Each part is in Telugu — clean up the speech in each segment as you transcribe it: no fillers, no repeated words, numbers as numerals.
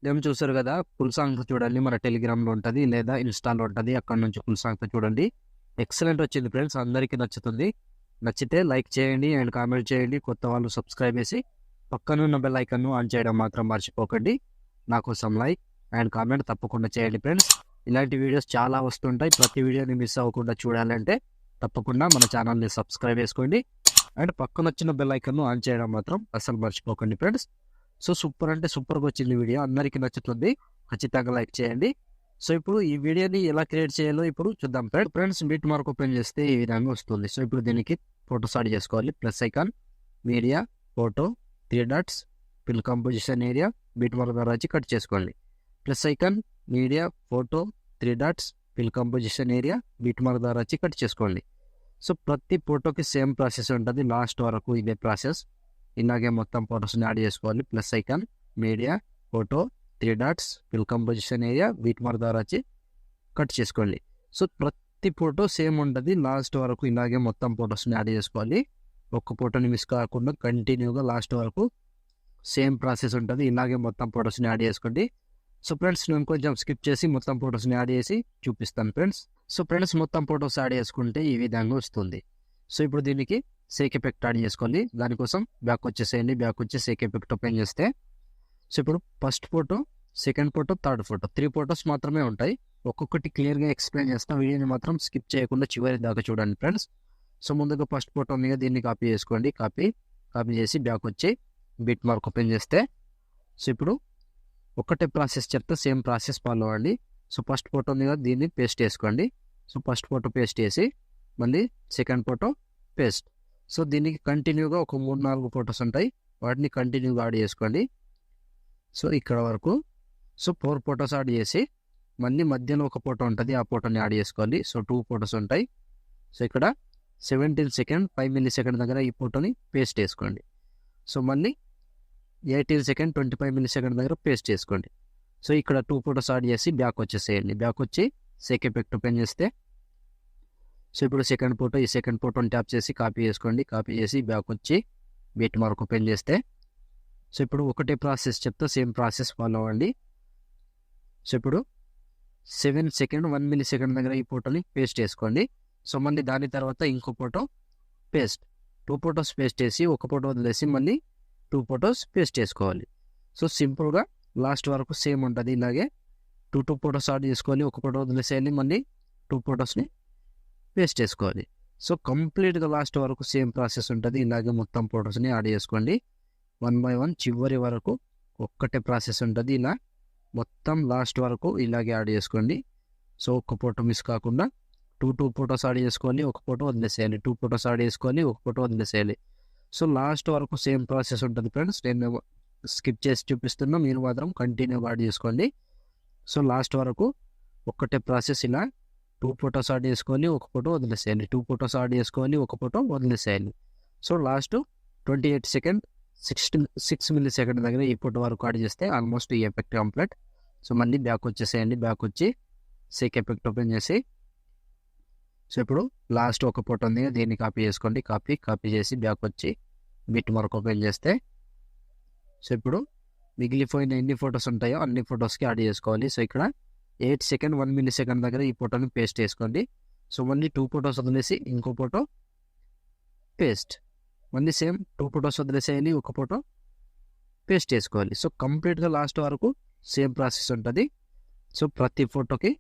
సేమ్ చూసారు కదా, ఫుల్ సాంగ్ చూడండి, మన టెలిగ్రామ్లో ఉంటుంది లేదా ఇన్స్టాలో ఉంటుంది. అక్కడ నుంచి ఫుల్ సాంగ్ చూడండి. ఎక్సలెంట్ వచ్చింది ఫ్రెండ్స్, అందరికీ నచ్చుతుంది. నచ్చితే లైక్ చేయండి అండ్ కామెంట్ చేయండి. కొత్త వాళ్ళు సబ్స్క్రైబ్ చేసి పక్కనున్న బెల్ ఐకాన్ను ఆన్ చేయడం మాత్రం మర్చిపోకండి. నా కోసం లైక్ అండ్ కామెంట్ తప్పకుండా చేయండి ఫ్రెండ్స్. ఇలాంటి వీడియోస్ చాలా వస్తుంటాయి. ప్రతి వీడియోని మిస్ అవ్వకుండా చూడాలంటే తప్పకుండా మన ఛానల్ని సబ్స్క్రైబ్ చేసుకోండి అండ్ పక్కన వచ్చిన బెల్ ఐకాన్ను ఆన్ చేయడం మాత్రం అసలు మర్చిపోకండి ఫ్రెండ్స్. సో సూపర్ అంటే సూపర్గా వచ్చింది వీడియో, అందరికీ నచ్చుతుంది. ఖచ్చితంగా లైక్ చేయండి. సో ఇప్పుడు ఈ వీడియోని ఎలా క్రియేట్ చేయాలో ఇప్పుడు చూద్దాం ఫ్రెండ్స్. బిట్ మార్క్ ఓపెన్ చేస్తే ఈ విధంగా వస్తుంది. సో ఇప్పుడు దీనికి ఫోటోస్ యాడ్ చేసుకోవాలి. Plus icon, media, photo, 3 dots, fill composition area, bit mark ద్వారా వచ్చి కట్ చేసుకోండి. Plus icon, media, photo, 3 dots, fill composition area, bit mark ద్వారా వచ్చి కట్ చేసుకోండి. సో ప్రతి ఫోటోకి సేమ్ ప్రాసెస్ ఉంటుంది, లాస్ట్ వరకు ఇదే ప్రాసెస్. ఇలాగే మొత్తం ఫొటోస్ని యాడ్ చేసుకోవాలి. Plus icon, media, photo, 3 dots, fill composition area, beat mark ద్వారా వచ్చి కట్ చేసుకోండి. సో ప్రతి ఫోటో సేమ్ ఉంటుంది, లాస్ట్ వరకు ఇలాగే మొత్తం ఫొటోస్ని యాడ్ చేసుకోవాలి. ఒక్క ఫోటోని మిస్ కాకుండా కంటిన్యూగా లాస్ట్ వరకు సేమ్ ప్రాసెస్ ఉంటుంది. ఇలాగే మొత్తం ఫొటోస్ని యాడ్ చేసుకోండి. సో ఫ్రెండ్స్, నేను కొంచెం స్కిప్ చేసి మొత్తం ఫొటోస్ని యాడ్ చేసి చూపిస్తాను ఫ్రెండ్స్. సో ఫ్రెండ్స్, మొత్తం ఫొటోస్ యాడ్ చేసుకుంటే ఈ విధంగా వస్తుంది. సో ఇప్పుడు దీనికి సేక్ ఎఫెక్ట్ యాడ్ చేసుకోవాలి. దానికోసం బ్యాక్ వచ్చేసేయండి. బ్యాక్ వచ్చి సేక్ ఎఫెక్ట్ ఓపెన్ చేస్తే సో ఇప్పుడు first photo, second photo, third photo 3 photos మాత్రమే ఉంటాయి. ఒక్కొక్కటి క్లియర్గా ఎక్స్ప్లెయిన్ చేస్తాం. వీడియోని మాత్రం స్కిప్ చేయకుండా చివరి దాకా చూడండి ఫ్రెండ్స్. సో ముందుగా ఫస్ట్ ఫోటో మీద దీన్ని కాపీ చేసుకోండి. కాపీ చేసి బ్యాక్ వచ్చి బిట్ మార్క్ ఓపెన్ చేస్తే సో ఇప్పుడు ఒకటే ప్రాసెస్ చెప్తే సేమ్ ప్రాసెస్ ఫాలో అవ్వండి. సో ఫస్ట్ ఫోటో మీద దీన్ని పేస్ట్ చేసుకోండి. సో ఫస్ట్ ఫోటో పేస్ట్ చేసి మళ్ళీ సెకండ్ ఫోటో పేస్ట్. సో దీనికి కంటిన్యూగా ఒక 3-4 ఫొటోస్ ఉంటాయి, వాటిని కంటిన్యూగా యాడ్ చేసుకోండి. సో ఇక్కడ వరకు సో 4 ఫొటోస్ యాడ్ చేసి మళ్ళీ మధ్యలో ఒక ఫోటో ఉంటుంది, ఆ ఫోటోని యాడ్ చేసుకోవాలి. సో 2 ఫొటోస్ ఉంటాయి. సో ఇక్కడ 17 సెకండ్ 5 మిల్లీ సెకండ్ దగ్గర ఈ ఫోటోని పేస్ట్ చేసుకోండి. సో మళ్ళీ 18 సెకండ్ 25 మిల్లీ సెకండ్ దగ్గర పేస్ట్ చేసుకోండి. సో ఇక్కడ 2 ఫొటోస్ యాడ్ చేసి బ్యాక్ వచ్చేసేయండి. బ్యాక్ వచ్చి సేక్ ఎఫెక్ట్ ఓపెన్ చేస్తే సో ఇప్పుడు సెకండ్ ఫోటో, ఈ సెకండ్ ఫోటోని ట్యాప్ చేసి కాపీ చేసుకోండి. కాపీ చేసి బ్యాక్ వచ్చి బిట్ మార్క్ ఓపెన్ చేస్తే సో ఇప్పుడు ఒకటే ప్రాసెస్ చెప్తే సేమ్ ప్రాసెస్ ఫాలో అవ్వండి. సో ఇప్పుడు 7 సెకండ్ 1 మిల్లీ సెకండ్ దగ్గర ఈ ఫోటోని పేస్ట్ చేసుకోండి. సో మళ్ళీ దాని తర్వాత ఇంకో ఫోటో పేస్ట్. 2 ఫొటోస్ పేస్ట్ చేసి ఒక ఫోటో వదిలేసి మళ్ళీ 2 ఫొటోస్ పేస్ట్ చేసుకోవాలి. సో సింపుల్గా లాస్ట్ వరకు సేమ్ ఉంటుంది. ఇలాగే 2 ఫొటోస్ యాడ్ చేసుకోవాలి, ఒక ఫోటో వదిలేసేయాలి, మళ్ళీ 2 ఫొటోస్ని పేస్ట్ చేసుకోవాలి. సో కంప్లీట్గా లాస్ట్ వరకు సేమ్ ప్రాసెస్ ఉంటుంది. ఇలాగే మొత్తం ఫొటోస్ని యాడ్ చేసుకోండి. 1 బై 1 చివరి వరకు ఒక్కటే ప్రాసెస్ ఉంటుంది. ఇలా మొత్తం లాస్ట్ వరకు ఇలాగే యాడ్ చేసుకోండి. సో ఒక్క ఫోటో మిస్ కాకుండా 2 ఫొటోస్ యాడ్ చేసుకోవాలి, ఒక ఫోటో వదిలేసేయాలి, 2 ఫొటోస్ యాడ్ చేసుకోవాలి, ఒక ఫోటో వదిలేసేయాలి. సో లాస్ట్ వరకు సేమ్ ప్రాసెస్ ఉంటుంది ఫ్రెండ్స్. నేను స్కిప్ చేసి చూపిస్తున్నా, మీరు మాత్రం కంటిన్యూ యాడ్ చేసుకోండి. సో లాస్ట్ వరకు ఒక్కటే ప్రాసెస్. ఇలా 2 ఫొటోస్ యాడ్ చేసుకోవాలి, ఒక ఫోటో వదిలేసేయాలి, 2 ఫొటోస్ యాడ్ చేసుకోవాలి, ఒక ఫోటో వదిలేసేయాలి. So last 28 second 6 millisecond దగ్గర ఈ ఫోటో వరకు యాడ్ చేస్తే ఆల్మోస్ట్ ఈ ఎఫెక్ట్ కంప్లీట్. సో మళ్ళీ బ్యాక్ వచ్చేసేయండి. బ్యాక్ వచ్చి సేక్ ఎఫెక్ట్ ఓపెన్ చేసి సో ఇప్పుడు లాస్ట్ ఒక ఫోటో ఉంది, దీన్ని కాపీ చేసుకోండి. కాపీ చేసి బ్యాక్ వచ్చి బిట్ మార్క్ ఓపెన్ చేస్తే సో ఇప్పుడు మిగిలిపోయిన ఎన్ని ఫొటోస్ ఉంటాయో అన్ని ఫొటోస్కి యాడ్ చేసుకోవాలి. సో ఇక్కడ 8 సెకండ్ 1 మిల్లీ సెకండ్ దగ్గర ఈ ఫోటోని పేస్ట్ చేసుకోండి. సో మళ్ళీ 2 ఫొటోస్ వదిలేసి ఇంకో ఫోటో పేస్ట్, మళ్ళీ సేమ్ 2 ఫొటోస్ వదిలేసేయాలి, ఒక ఫోటో పేస్ట్ చేసుకోవాలి. సో కంప్లీట్గా లాస్ట్ వరకు సేమ్ ప్రాసెస్ ఉంటుంది. సో ప్రతి ఫోటోకి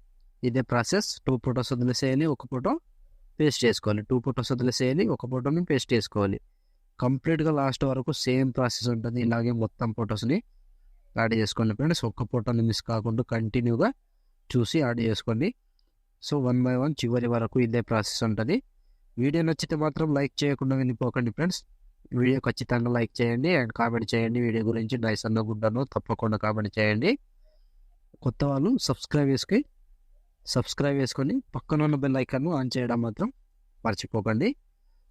ఇదే ప్రాసెస్. 2 ఫొటోస్ వదిలేసేయాలి, ఒక ఫోటో పేస్ట్ చేసుకోవాలి, 2 ఫొటోస్ వదిలేసేయాలి, ఒక ఫోటోని పేస్ట్ చేసుకోవాలి. కంప్లీట్గా లాస్ట్ వరకు సేమ్ ప్రాసెస్ ఉంటుంది. ఇలాగే మొత్తం ఫొటోస్ని యాడ్ చేసుకోండి ఫ్రెండ్స్. ఒక్క ఫోటోని మిస్ కాకుండా కంటిన్యూగా చూసి యాడ్ చేసుకోండి. సో 1 బై 1 చివరి వరకు ఇదే ప్రాసెస్ ఉంటుంది. వీడియో నచ్చితే మాత్రం లైక్ చేయకుండా వెళ్ళిపోకండి ఫ్రెండ్స్. వీడియో ఖచ్చితంగా లైక్ చేయండి అండ్ కామెంట్ చేయండి. వీడియో గురించి నైస్ అన్న గుడ్డను తప్పకుండా కామెంట్ చేయండి. కొత్త వాళ్ళు సబ్స్క్రైబ్ చేసుకొని పక్కన ఉన్న బెల్ ఐకాన్ను ఆన్ చేయడం మాత్రం మర్చిపోకండి.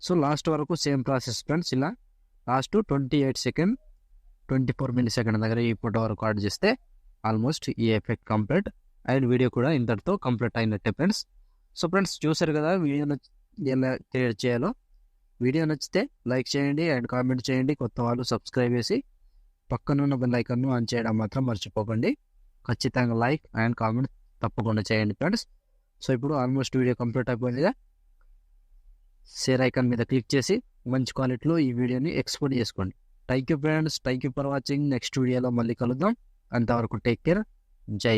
సో లాస్ట్ వరకు సేమ్ ప్రాసెస్ ఫ్రెండ్స్. ఇలా లాస్ట్ 28 సెకండ్ 24 మిల్లీ సెకండ్ దగ్గర ఈ ఫోటో వరకు యాడ్ చేస్తే ఆల్మోస్ట్ ఈ ఎఫెక్ట్ కంప్లీట్ అండ్ వీడియో కూడా ఇంతటితో కంప్లీట్ అయినట్టే ఫ్రెండ్స్. సో ఫ్రెండ్స్, చూసారు కదా వీడియో ఎలా క్రియేట్ చేయాలో. వీడియో నచ్చితే లైక్ చేయండి అండ్ కామెంట్ చేయండి. కొత్త వాళ్ళు సబ్స్క్రైబ్ చేసి పక్కనున్న బెల్ ఐకాన్ను ఆన్ చేయడం మాత్రం మర్చిపోకండి. ఖచ్చితంగా లైక్ అండ్ కామెంట్ తప్పకుండా చేయండి ఫ్రెండ్స్. సో ఇప్పుడు ఆల్మోస్ట్ వీడియో కంప్లీట్ అయిపోయిందిగా, షేర్ ఐకాన్ మీద క్లిక్ చేసి మంచి క్వాలిటీలో ఈ వీడియోని ఎక్స్పోర్ట్ చేసుకోండి. Thank you friends, thank you for watching. Next వీడియోలో మళ్ళీ కలుద్దాం. అంతవరకు టేక్ కేర్. జై